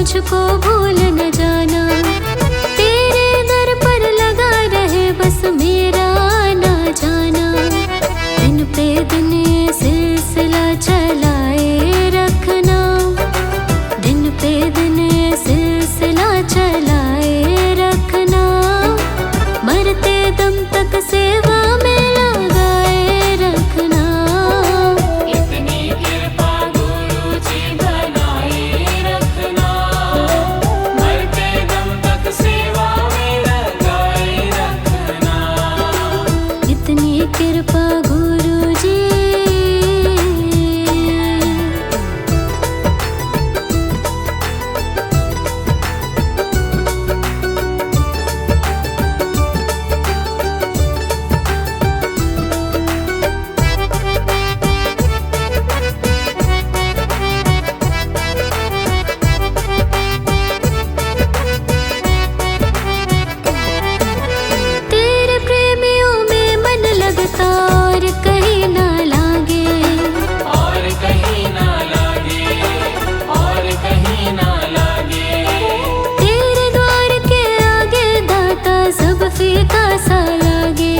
मुझको भूल न जाना। तेरे दर पर लगा रहे बस मेरा आना जाना। दिन पे दिन ये सिलसिला चलाए रखना। दिन पे दिन ये सिलसिला चलाए रखना। मरते दम तक सेवा में लगाए रखना। इतनी कृपा गुरु जी बनाए रखना। मरते दम तक सेवा में लगाए रखना। इतनी कृपा गुरु जी। तेरे प्रेमियों में मन लगता और कहीं ना लागे। और कहीं ना लागे, और कहीं ना लागे। तेरे द्वार के आगे दाता सब फीका सा लागे।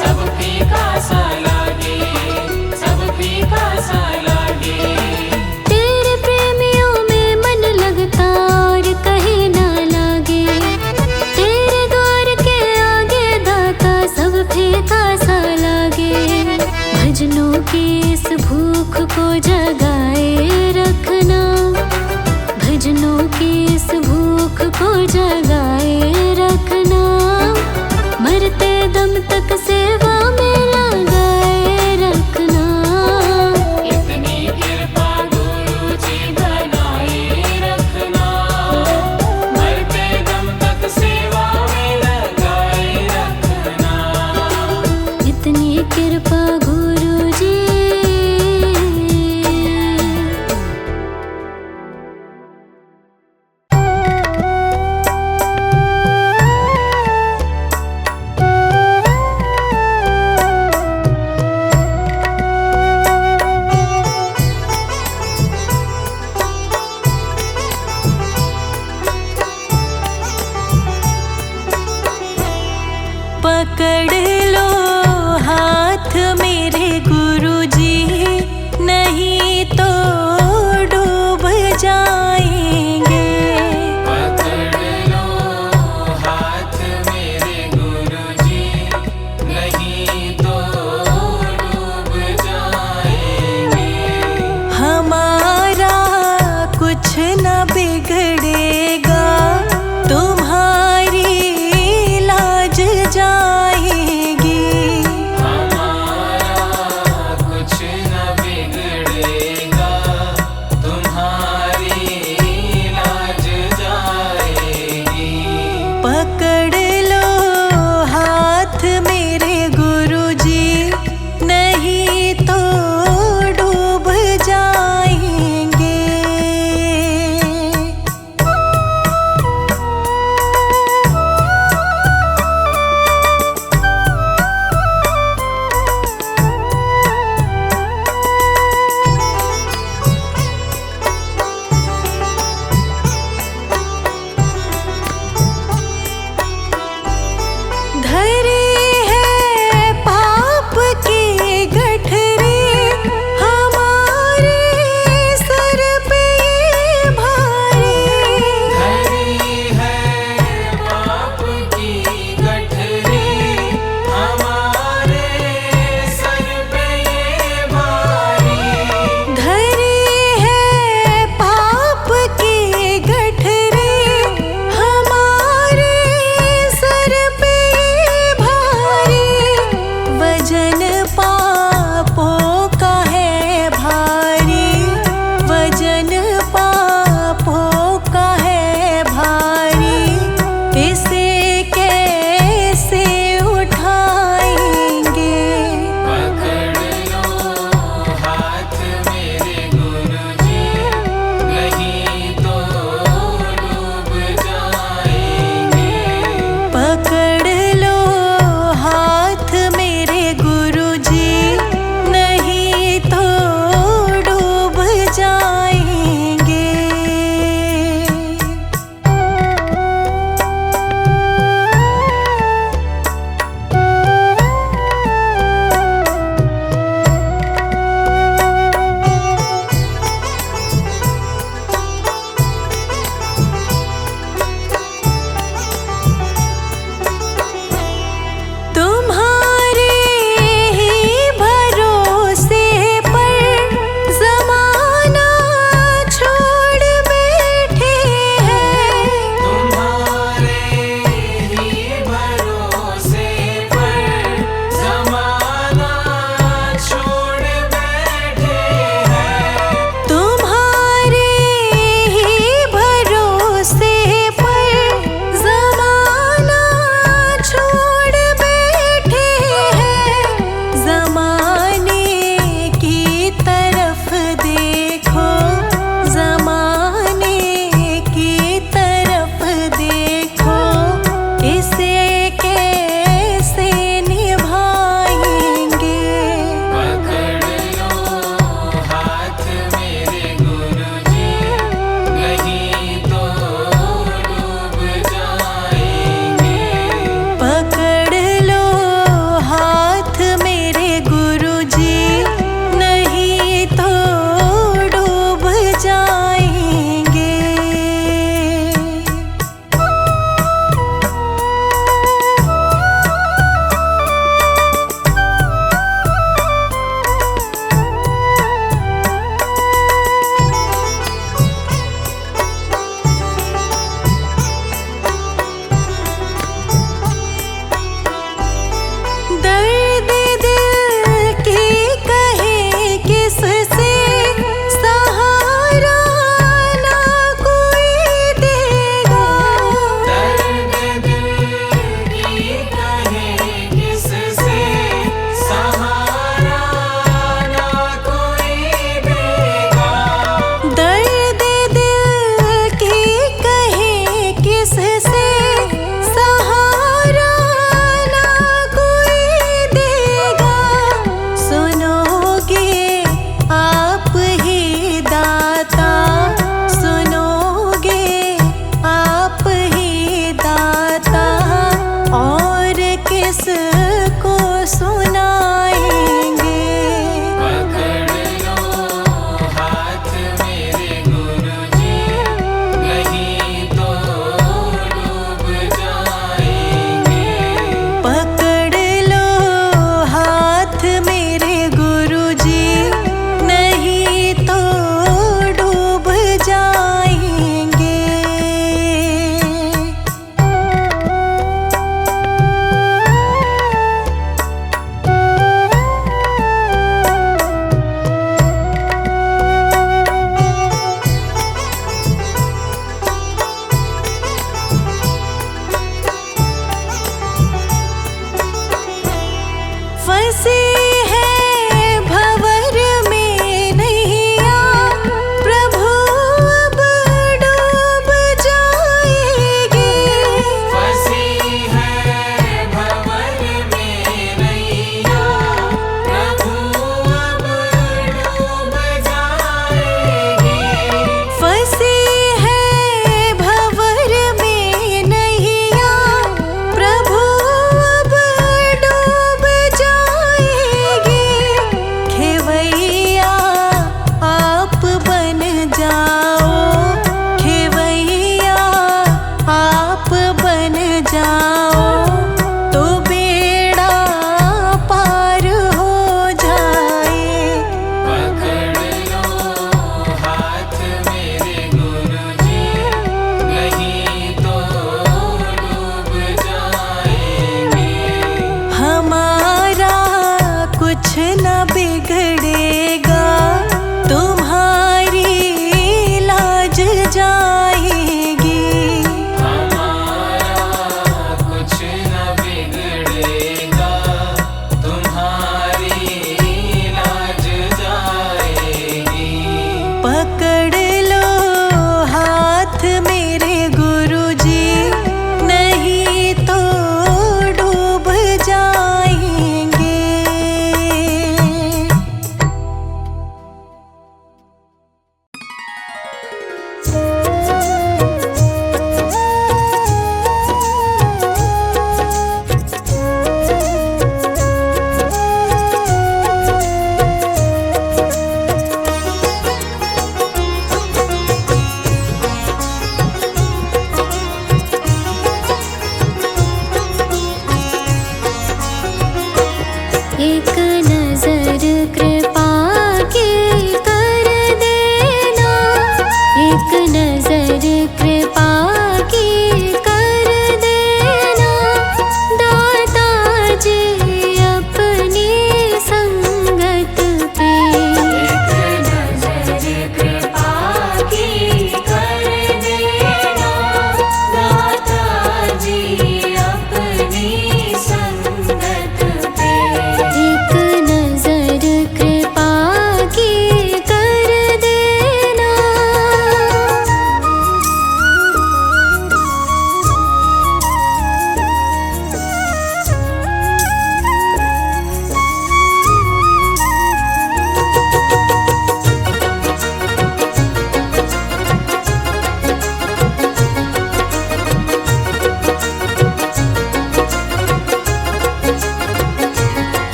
सब फीका सा लागे, सब फीका सा लागे। तेरे प्रेमियों में मन लगता और कहीं ना लागे। तेरे द्वार के आगे दाता सब फीका सा लागे। भजनों की इस भूख को जगाए रखना। भजनों की इस भूख को जगाए रखना। मरते दम तक सेवा में लगाए रखना। इतनी कृपा गुरु जी बनाए रखना। मरते दम तक सेवा में लगाए रखना। इतनी कृपा गुरु जी। पकड़ लो हाथ मेरे गुरुजी, नहीं तो डूब जाएंगे। पकड़ लो हाथ मेरे गुरुजी, नहीं तो डूब जाएंगे। हमारा कुछ न बिगड़ेगा, तुम्हारी लाज जाएगी। हमारा कुछ न बिगड़ेगा, तुम्हारी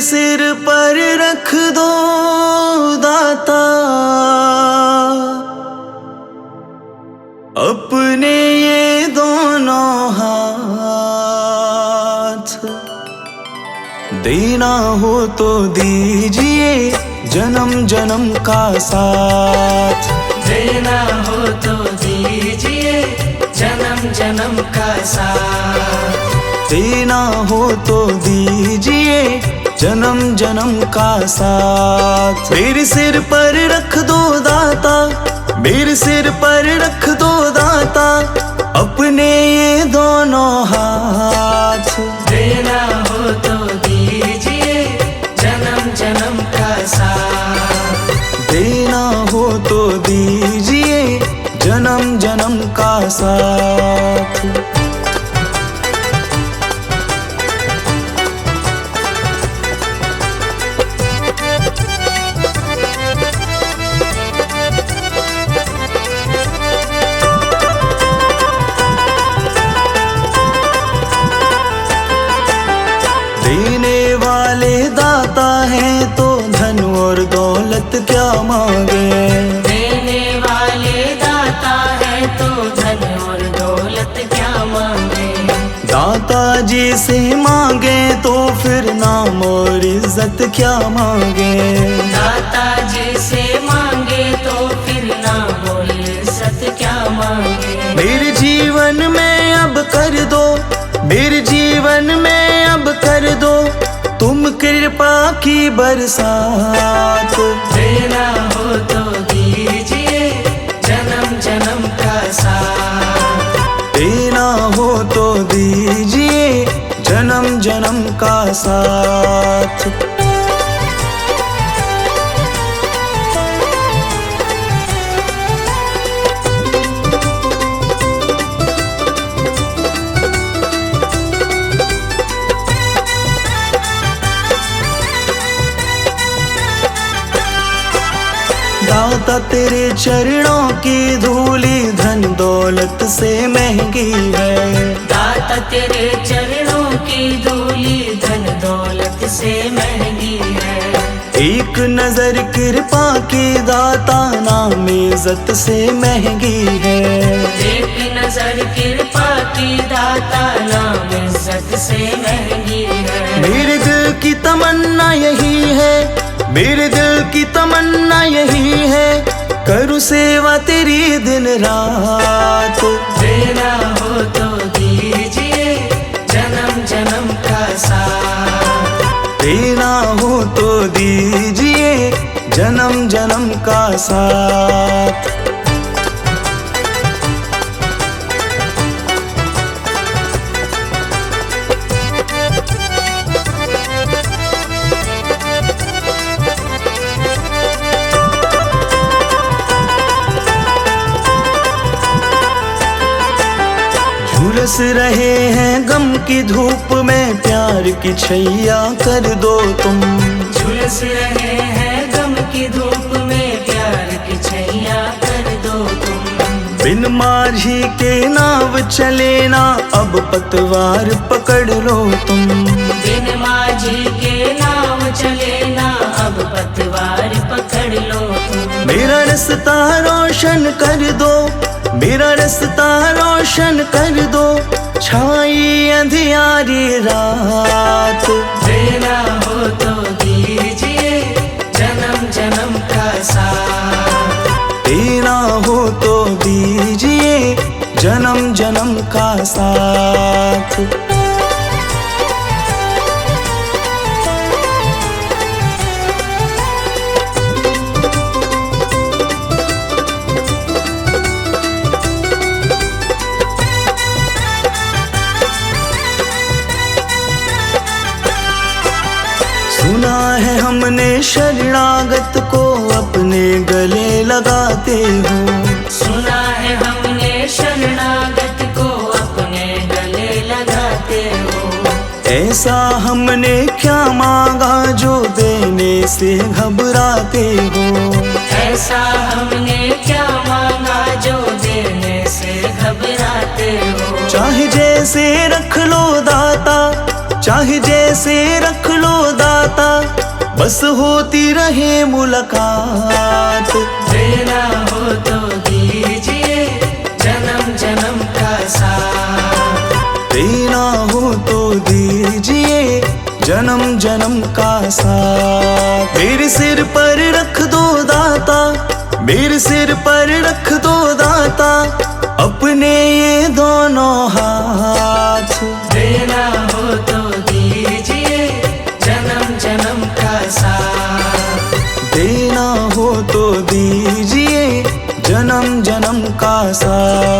सिर पर रख दो दाता अपने ये दोनों हाथ। देना हो तो दीजिए जन्म जन्म का साथ। देना हो तो दीजिए जन्म जन्म का साथ। देना हो तो दीजिए जन्म जन्म का साथ। मेरे सिर पर रख दो दाता, मेरे सिर पर रख दो दाता अपने ये दोनों हाथ। देना हो तो दीजिए जन्म जन्म का साथ। देना हो तो दीजिए जन्म जन्म का साथ। देने वाले दाता हैं तो धन और दौलत क्या मांगे। देने वाले दाता है तो धन और दौलत क्या मांगे। दाता जी से मांगे तो फिर नाम और इज्जत क्या मांगे। दाता जी से मांगे तो फिर नाम और इज्जत क्या मांगे। मेरे जीवन में अब कर दो, मेरे जीवन में अब कर दो तुम कृपा की बरसात। देना हो तो दीजिए जन्म जन्म का साथ। देना हो तो दीजिए जन्म जन्म का साथ। दाता तेरे चरणों की धूली धन दौलत से महंगी है। दाता तेरे चरणों की धूली धन दौलत से महंगी है। एक नजर कृपा की दाता नाम इज्जत से महंगी है। एक नजर कृपा की दाता नाम इज्जत से महंगी है। मेरे दिल की तमन्ना यही है, मेरे दिल की तमन्ना यही है करूँ सेवा तेरी दिन रात। देना हो तो दीजिए जन्म जन्म का साथ। देना हो तो दीजिए जन्म जन्म का साथ। झुलस रहे हैं गम की धूप में प्यार की छैया कर दो तुम। झुलस रहे हैं गम की धूप में प्यार की छैया कर दो तुम। बिन माझी के नाव चले ना अब पतवार पकड़ लो तुम। बिन माझी के नाव चले ना अब पतवार पकड़ लो तुम। मेरा रास्ता रोशन कर दो, मेरा रास्ता रोशन कर दो छाई अंधियारी रात। देना हो तो दीजिए जन्म जन्म का साथ। देना हो तो दीजिए जन्म जन्म का साथ। सुना है हमने शरणागत को अपने गले लगाते हो। सुना है हमने शरणागत को अपने गले लगाते हो। ऐसा हमने क्या मांगा जो देने से घबराते हो। ऐसा हमने क्या मांगा जो देने से घबराते हो। चाहे जैसे रख लो दाता, चाहे जैसे रख लो दाता दाता, बस होती रहे मुलाकात। देना हो तो दीजिए जन्म जन्म का साथ, देना हो तो दीजिए जन्म जन्म का साथ। मेरे सिर पर रख दो दाता, मेरे सिर पर रख दो दाता, अपने ये दोनों हाथ। देना हो तो दीजिए जन्म जन्म का साथ, देना हो तो दीजिए जन्म जन्म का साथ।